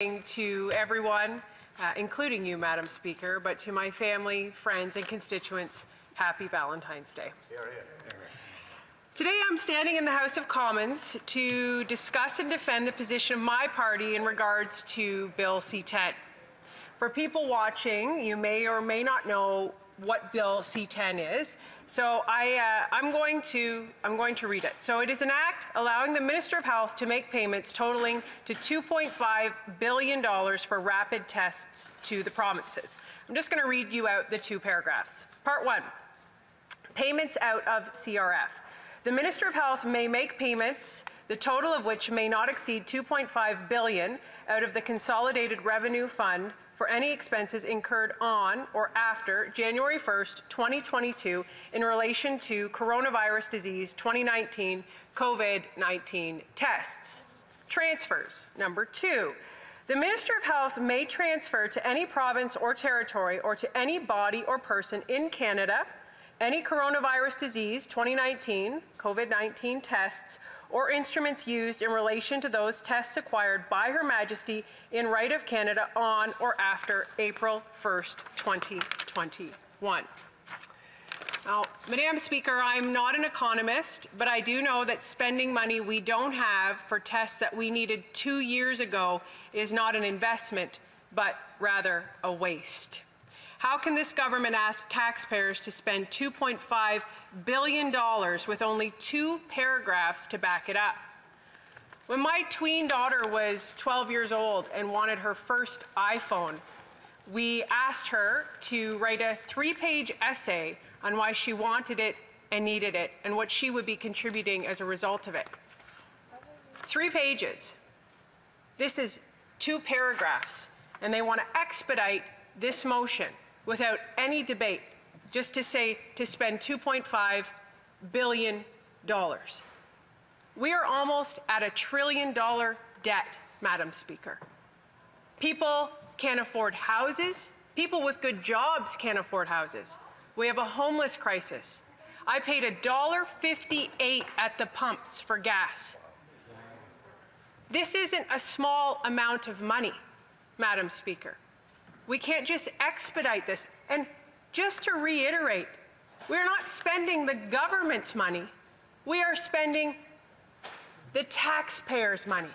To everyone, including you, Madam Speaker, but to my family, friends, and constituents, happy Valentine's Day. Today I'm standing in the House of Commons to discuss and defend the position of my party in regards to Bill C-10. For people watching, you may or may not know what Bill C-10 is, so I'm going to read it. So it is an act allowing the Minister of Health to make payments totaling to $2.5 billion for rapid tests to the provinces. I'm just going to read you out the two paragraphs. Part 1, payments out of CRF. The Minister of Health may make payments, the total of which may not exceed $2.5 billion out of the Consolidated Revenue Fund for any expenses incurred on or after January 1st, 2022 in relation to coronavirus disease 2019 COVID-19 tests. Transfers. Number 2, the Minister of Health may transfer to any province or territory or to any body or person in Canada any coronavirus disease 2019 COVID-19 tests or instruments used in relation to those tests acquired by Her Majesty in right of Canada on or after April 1st, 2021. Now, Madam Speaker, I'm not an economist, but I do know that spending money we don't have for tests that we needed 2 years ago is not an investment, but rather a waste. How can this government ask taxpayers to spend $2.5 billion with only 2 paragraphs to back it up? When my tween daughter was 12 years old and wanted her first iPhone, we asked her to write a 3-page essay on why she wanted it and needed it and what she would be contributing as a result of it. 3 pages. This is 2 paragraphs, and they want to expedite this motion without any debate, just to say to spend $2.5 billion. We are almost at $1 trillion debt, Madam Speaker. People can't afford houses. People with good jobs can't afford houses. We have a homeless crisis. I paid $1.58 at the pumps for gas. This isn't a small amount of money, Madam Speaker. We can't just expedite this. And just to reiterate, we're not spending the government's money. We are spending the taxpayers' money.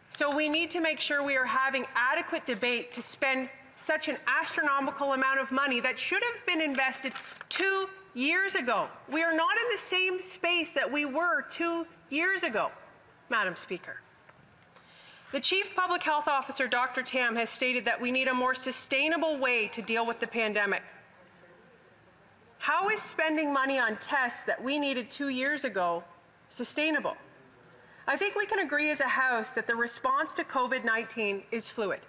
So we need to make sure we are having adequate debate to spend such an astronomical amount of money that should have been invested 2 years ago. We are not in the same space that we were 2 years ago, Madam Speaker. The Chief Public Health Officer, Dr. Tam, has stated that we need a more sustainable way to deal with the pandemic. How is spending money on tests that we needed 2 years ago sustainable? I think we can agree as a House that the response to COVID-19 is fluid.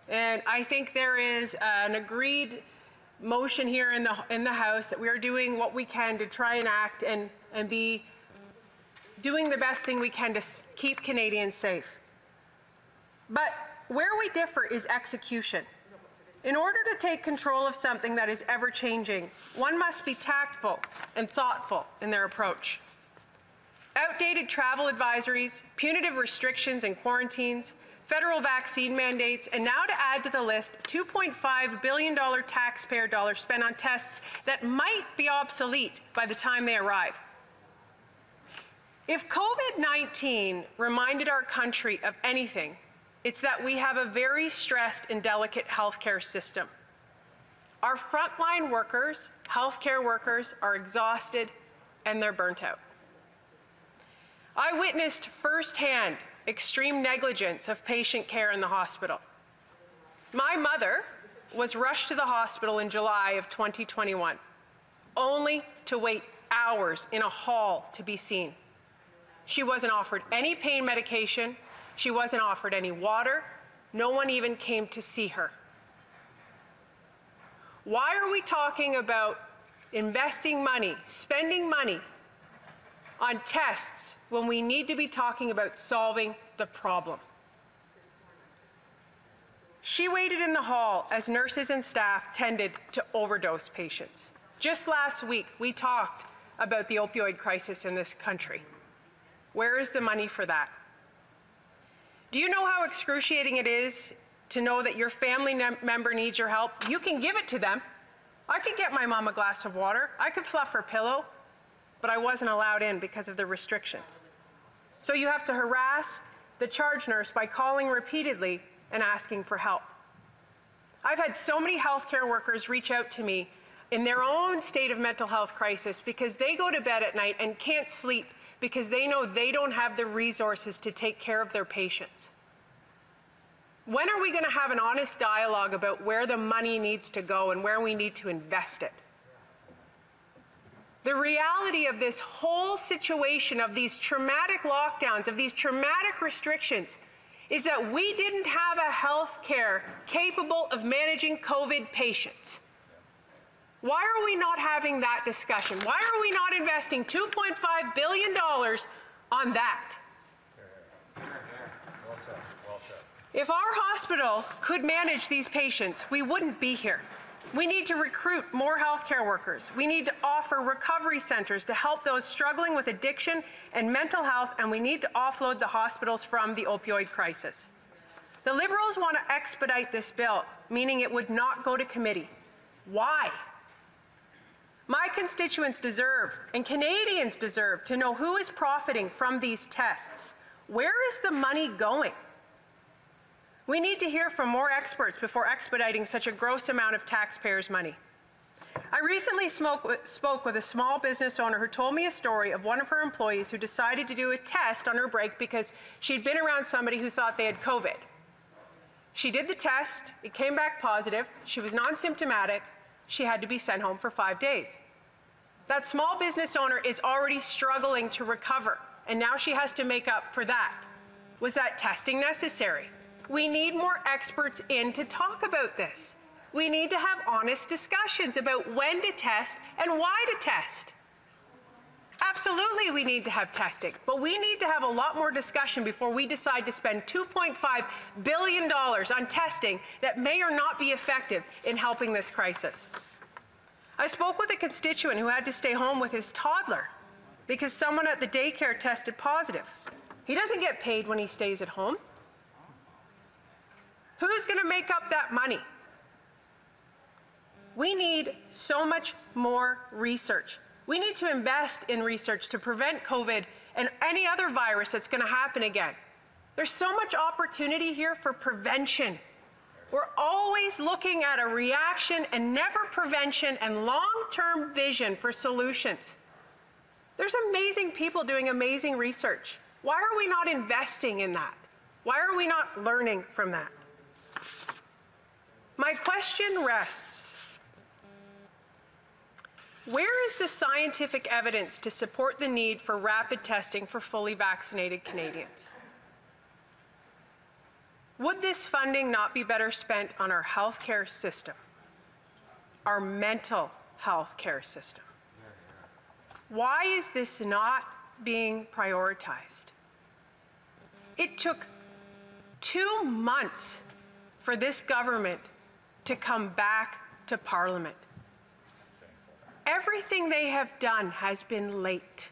And I think there is an agreed motion here in the House that we are doing what we can to try and act and be doing the best thing we can to keep Canadians safe. But where we differ is execution. In order to take control of something that is ever-changing, one must be tactful and thoughtful in their approach. Outdated travel advisories, punitive restrictions and quarantines, federal vaccine mandates, and now to add to the list, $2.5 billion taxpayer dollars spent on tests that might be obsolete by the time they arrive. If COVID-19 reminded our country of anything, it's that we have a very stressed and delicate healthcare system. Our frontline workers, healthcare workers, are exhausted and they're burnt out. I witnessed firsthand extreme negligence of patient care in the hospital. My mother was rushed to the hospital in July of 2021, only to wait hours in a hall to be seen. She wasn't offered any pain medication. She wasn't offered any water. No one even came to see her. Why are we talking about investing money, spending money on tests when we need to be talking about solving the problem? She waited in the hall as nurses and staff tended to overdose patients. Just last week, we talked about the opioid crisis in this country. Where is the money for that? Do you know how excruciating it is to know that your family member needs your help? You can give it to them. I could get my mom a glass of water. I could fluff her pillow, but I wasn't allowed in because of the restrictions. So you have to harass the charge nurse by calling repeatedly and asking for help. I've had so many healthcare workers reach out to me in their own state of mental health crisis because they go to bed at night and can't sleep because they know they don't have the resources to take care of their patients. When are we going to have an honest dialogue about where the money needs to go and where we need to invest it? The reality of this whole situation, of these traumatic lockdowns, of these traumatic restrictions, is that we didn't have a health care capable of managing COVID patients. Why are we not having that discussion? Why are we not investing $2.5 billion on that? If our hospital could manage these patients, we wouldn't be here. We need to recruit more healthcare workers. We need to offer recovery centers to help those struggling with addiction and mental health, and we need to offload the hospitals from the opioid crisis. The Liberals want to expedite this bill, meaning it would not go to committee. Why? My constituents deserve, and Canadians deserve, to know who is profiting from these tests. Where is the money going? We need to hear from more experts before expediting such a gross amount of taxpayers' money. I recently spoke with a small business owner who told me a story of one of her employees who decided to do a test on her break because she'd been around somebody who thought they had COVID. She did the test, it came back positive, she was non-symptomatic, she had to be sent home for 5 days. That small business owner is already struggling to recover, and now she has to make up for that. Was that testing necessary? We need more experts in to talk about this. We need to have honest discussions about when to test and why to test. Absolutely, we need to have testing, but we need to have a lot more discussion before we decide to spend $2.5 billion on testing that may or not be effective in helping this crisis. I spoke with a constituent who had to stay home with his toddler because someone at the daycare tested positive. He doesn't get paid when he stays at home. Who's going to make up that money? We need so much more research. We need to invest in research to prevent COVID and any other virus that's going to happen again. There's so much opportunity here for prevention. We're always looking at a reaction and never prevention and long-term vision for solutions. There's amazing people doing amazing research. Why are we not investing in that? Why are we not learning from that? My question rests: where is the scientific evidence to support the need for rapid testing for fully vaccinated Canadians? Would this funding not be better spent on our healthcare system, our mental health care system? Why is this not being prioritized? It took 2 months for this government to come back to Parliament. Everything they have done has been late.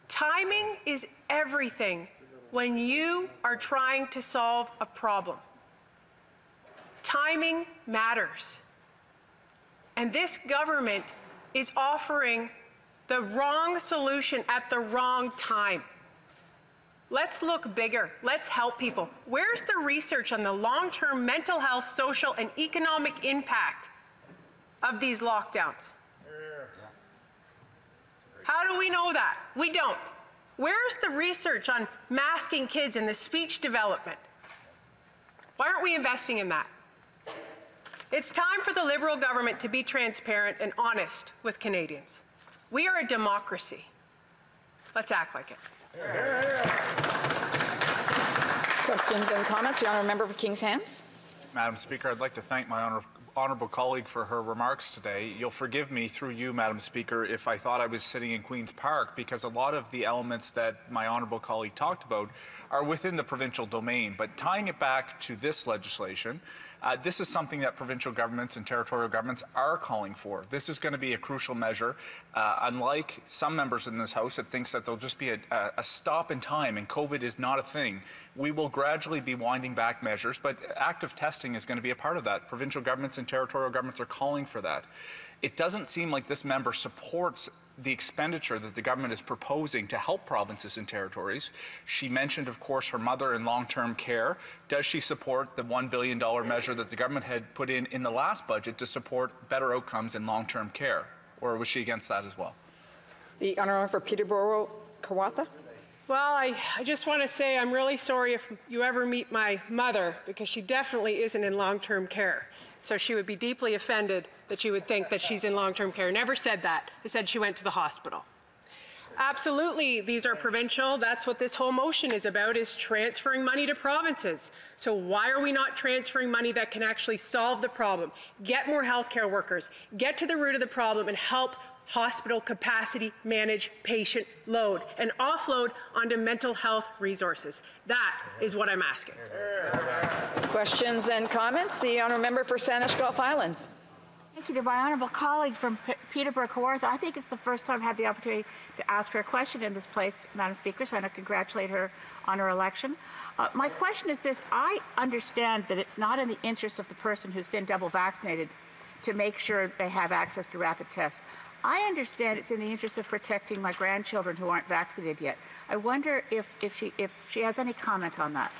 Timing is everything when you are trying to solve a problem. Timing matters. And this government is offering the wrong solution at the wrong time. Let's look bigger. Let's help people. Where's the research on the long-term mental health, social, and economic impact of these lockdowns? How do we know that? We don't. Where's the research on masking kids and the speech development? Why aren't we investing in that? It's time for the Liberal government to be transparent and honest with Canadians. We are a democracy. Let's act like it. Questions and comments? The honourable member for Kings Hands. Madam Speaker, I'd like to thank my honourable colleague for her remarks today. You'll forgive me, through you, Madam Speaker, if I thought I was sitting in Queen's Park, because a lot of the elements that my honourable colleague talked about are within the provincial domain. But tying it back to this legislation, this is something that provincial governments and territorial governments are calling for. This is going to be a crucial measure. Unlike some members in this House that thinks that there'll just be a stop in time and COVID is not a thing, we will gradually be winding back measures, but active testing is going to be a part of that. Provincial governments and territorial governments are calling for that. It doesn't seem like this member supports the expenditure that the government is proposing to help provinces and territories. She mentioned, of course, her mother in long-term care. Does she support the $1 billion measure that the government had put in the last budget to support better outcomes in long-term care? Or was she against that as well? The honourable for Peterborough-Kawartha. Well, I just want to say I'm really sorry if you ever meet my mother, because she definitely isn't in long-term care. So she would be deeply offended that you would think that she's in long-term care. Never said that. I said she went to the hospital. Absolutely, these are provincial. That's what this whole motion is about, is transferring money to provinces. So why are we not transferring money that can actually solve the problem, get more healthcare workers, get to the root of the problem, and help hospital capacity manage patient load and offload onto mental health resources? That is what I'm asking. Questions and comments? The honourable member for Saanich Gulf Islands. Thank you to my honourable colleague from Peterborough-Kawartha. I think it's the first time I've had the opportunity to ask her a question in this place, Madam Speaker, so I want to congratulate her on her election. My question is this. I understand that it's not in the interest of the person who's been double vaccinated to make sure they have access to rapid tests. I understand it's in the interest of protecting my grandchildren who aren't vaccinated yet. I wonder if she has any comment on that.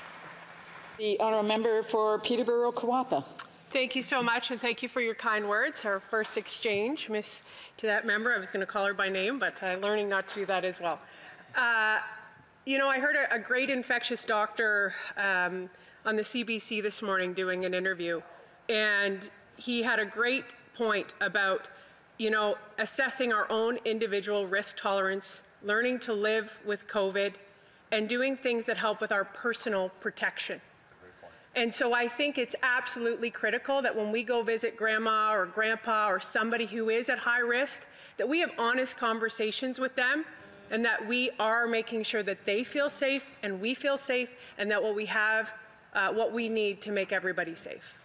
The honourable member for Peterborough-Kawartha. Thank you so much, and thank you for your kind words. Our first exchange, to that member, I was going to call her by name, but learning not to do that as well. You know, I heard a great infectious doctor on the CBC this morning doing an interview, and he had a great point about, you know, assessing our own individual risk tolerance, learning to live with COVID, and doing things that help with our personal protection. And so I think it's absolutely critical that when we go visit grandma or grandpa or somebody who is at high risk, that we have honest conversations with them, and that we are making sure that they feel safe and we feel safe, and that what we have, what we need to make everybody safe.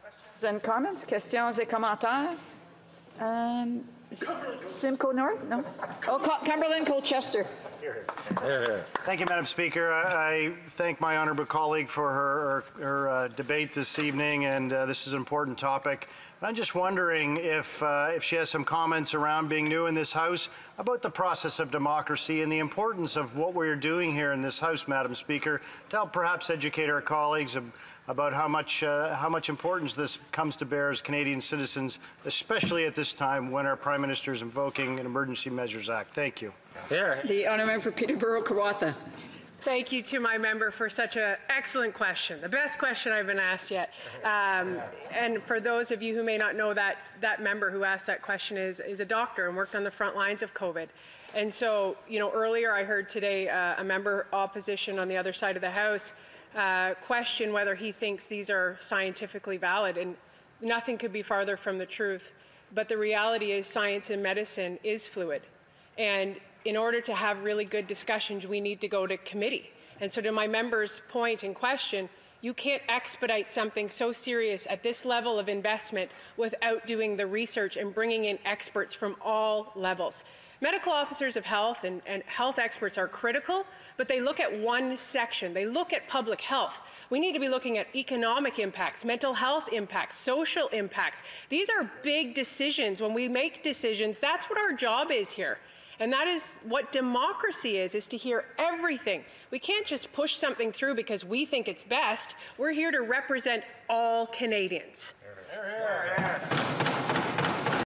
Questions and comments? Questions et commentaires? Simcoe North? No. Oh, Cumberland, Colchester. Thank you, Madam Speaker. I thank my honourable colleague for her debate this evening, and this is an important topic. I'm just wondering if she has some comments around being new in this House about the process of democracy and the importance of what we're doing here in this House, Madam Speaker, to help perhaps educate our colleagues about how much importance this comes to bear as Canadian citizens, especially at this time when our Prime Minister is invoking an Emergency Measures Act. Thank you. The honourable member for Peterborough-Kawartha. Thank you to my member for such an excellent question, the best question I've been asked yet. And for those of you who may not know, that member who asked that question is a doctor and worked on the front lines of COVID. And so, you know, earlier I heard today a member opposition on the other side of the House question whether he thinks these are scientifically valid, and nothing could be farther from the truth. But the reality is science and medicine is fluid. And in order to have really good discussions, we need to go to committee. And so to my member's point and question, you can't expedite something so serious at this level of investment without doing the research and bringing in experts from all levels. Medical officers of health and health experts are critical, but they look at one section. They look at public health. We need to be looking at economic impacts, mental health impacts, social impacts. These are big decisions. When we make decisions, that's what our job is here. And that is what democracy is to hear everything. We can't just push something through because we think it's best. We're here to represent all Canadians.